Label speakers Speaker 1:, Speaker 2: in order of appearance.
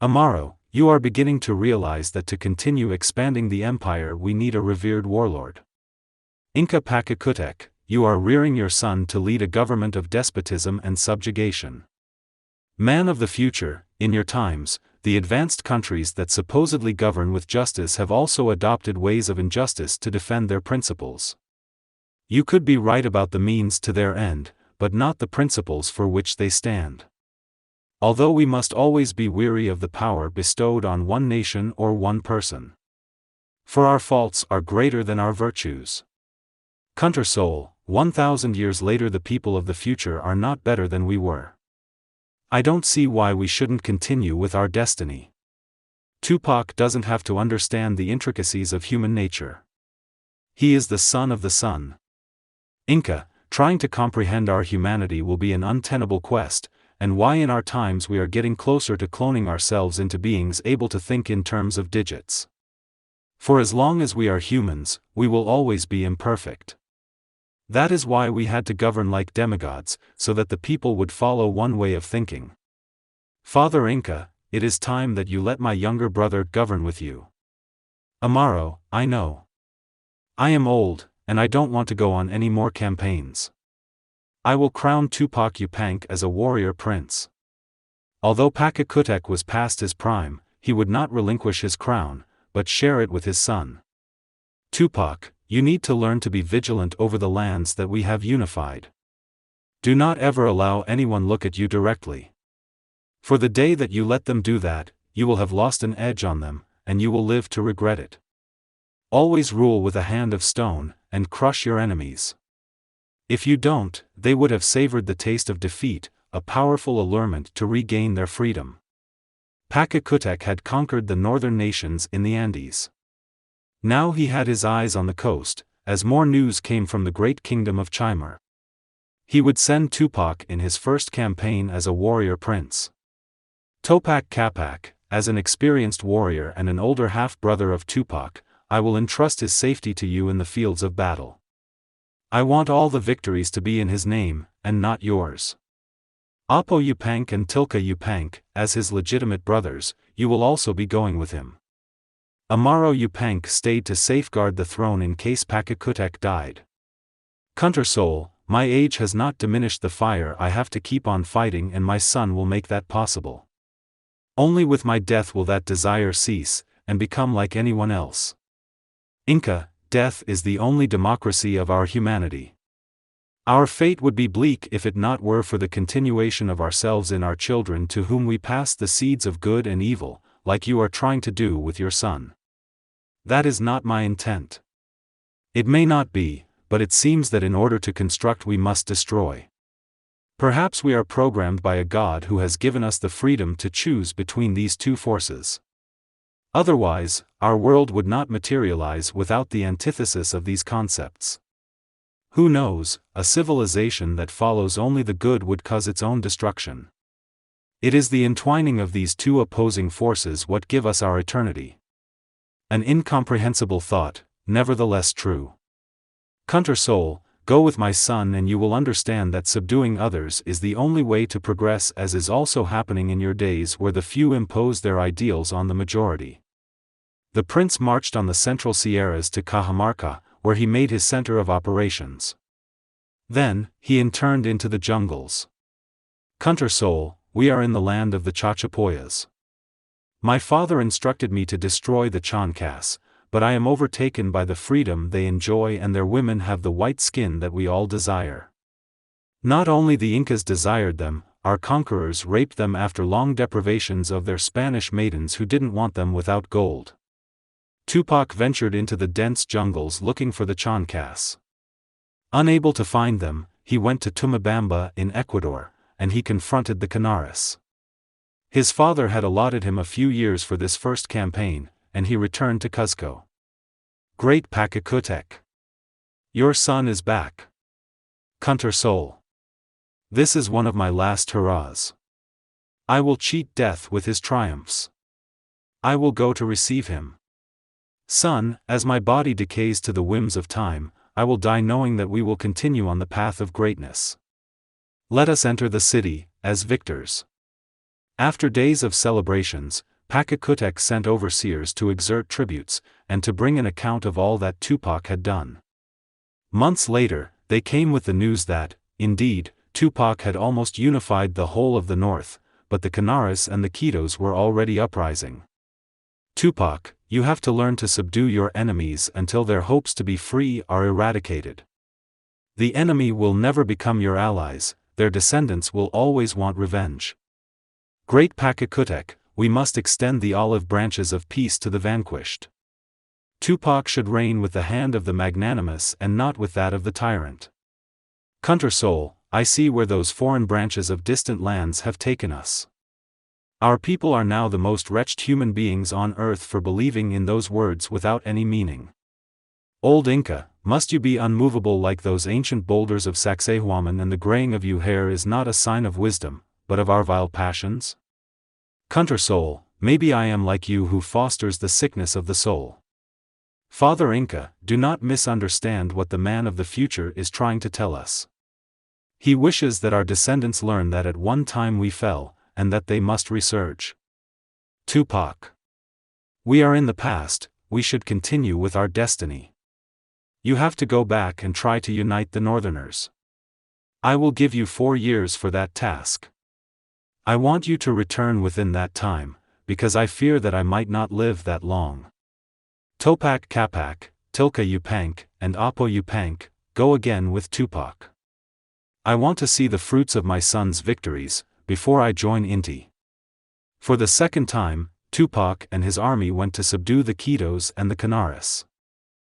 Speaker 1: Amaro, you are beginning to realize that to continue expanding the empire we need a revered warlord. Inca Pachacútec, you are rearing your son to lead a government of despotism and subjugation. Man of the future, in your times, the advanced countries that supposedly govern with justice have also adopted ways of injustice to defend their principles. You could be right about the means to their end, but not the principles for which they stand. Although we must always be weary of the power bestowed on one nation or one person. For our faults are greater than our virtues. Country soul, 1,000 years later the people of the future are not better than we were. I don't see why we shouldn't continue with our destiny. Tupac doesn't have to understand the intricacies of human nature. He is the son of the sun. Inca, trying to comprehend our humanity will be an untenable quest, and why in our times we are getting closer to cloning ourselves into beings able to think in terms of digits. For as long as we are humans, we will always be imperfect. That is why we had to govern like demigods, so that the people would follow one way of thinking. Father Inca, it is time that you let my younger brother govern with you. Amaro, I know. I am old, and I don't want to go on any more campaigns. I will crown Tupac Yupanc as a warrior prince. Although Pachacútec was past his prime, he would not relinquish his crown, but share it with his son. Tupac, you need to learn to be vigilant over the lands that we have unified. Do not ever allow anyone look at you directly. For the day that you let them do that, you will have lost an edge on them, and you will live to regret it. Always rule with a hand of stone, and crush your enemies. If you don't, they would have savored the taste of defeat, a powerful allurement to regain their freedom. Pachacútec had conquered the northern nations in the Andes. Now he had his eyes on the coast, as more news came from the great kingdom of Chimar. He would send Tupac in his first campaign as a warrior prince. Topak Capac, as an experienced warrior and an older half-brother of Tupac, I will entrust his safety to you in the fields of battle. I want all the victories to be in his name, and not yours. Apo Yupanc and Tilka Yupanc, as his legitimate brothers, you will also be going with him. Amaro Yupanc stayed to safeguard the throne in case Pachacútec died. Country soul, my age has not diminished the fire I have to keep on fighting, and my son will make that possible. Only with my death will that desire cease, and become like anyone else. Inca, death is the only democracy of our humanity. Our fate would be bleak if it not were for the continuation of ourselves in our children, to whom we pass the seeds of good and evil, like you are trying to do with your son. That is not my intent. It may not be, but it seems that in order to construct we must destroy. Perhaps we are programmed by a God who has given us the freedom to choose between these two forces. Otherwise, our world would not materialize without the antithesis of these concepts. Who knows, a civilization that follows only the good would cause its own destruction. It is the entwining of these two opposing forces what give us our eternity. An incomprehensible thought, nevertheless true. Country soul, go with my son and you will understand that subduing others is the only way to progress, as is also happening in your days where the few impose their ideals on the majority. The prince marched on the central Sierras to Cajamarca, where he made his center of operations. Then, he interned into the jungles. Country soul, we are in the land of the Chachapoyas. My father instructed me to destroy the Chancas, but I am overtaken by the freedom they enjoy, and their women have the white skin that we all desire. Not only the Incas desired them, our conquerors raped them after long deprivations of their Spanish maidens who didn't want them without gold. Tupac ventured into the dense jungles looking for the Chancas. Unable to find them, he went to Tumabamba in Ecuador, and he confronted the Canaris. His father had allotted him a few years for this first campaign, and he returned to Cuzco. Great Pachacútec! Your son is back. Country soul. This is one of my last hurrahs. I will cheat death with his triumphs. I will go to receive him. Son, as my body decays to the whims of time, I will die knowing that we will continue on the path of greatness. Let us enter the city, as victors. After days of celebrations, Pachacútec sent overseers to exert tributes, and to bring an account of all that Tupac had done. Months later, they came with the news that, indeed, Tupac had almost unified the whole of the north, but the Canaras and the Quitos were already uprising. Tupac, you have to learn to subdue your enemies until their hopes to be free are eradicated. The enemy will never become your allies, their descendants will always want revenge. Great Pachacútec, we must extend the olive branches of peace to the vanquished. Tupac should reign with the hand of the magnanimous and not with that of the tyrant. Country soul, I see where those foreign branches of distant lands have taken us. Our people are now the most wretched human beings on earth for believing in those words without any meaning. Old Inca, must you be unmovable like those ancient boulders of Sacsayhuaman, and the graying of your hair is not a sign of wisdom, but of our vile passions? Country soul, maybe I am like you who fosters the sickness of the soul. Father Inca, do not misunderstand what the man of the future is trying to tell us. He wishes that our descendants learn that at one time we fell, and that they must resurge. Tupac. We are in the past, we should continue with our destiny. You have to go back and try to unite the Northerners. I will give you 4 years for that task. I want you to return within that time, because I fear that I might not live that long. Topak Kapak, Tilka Yupank, and Apo Yupank, go again with Tupac. I want to see the fruits of my son's victories, before I join Inti. For the second time, Tupac and his army went to subdue the Quitos and the Canaras.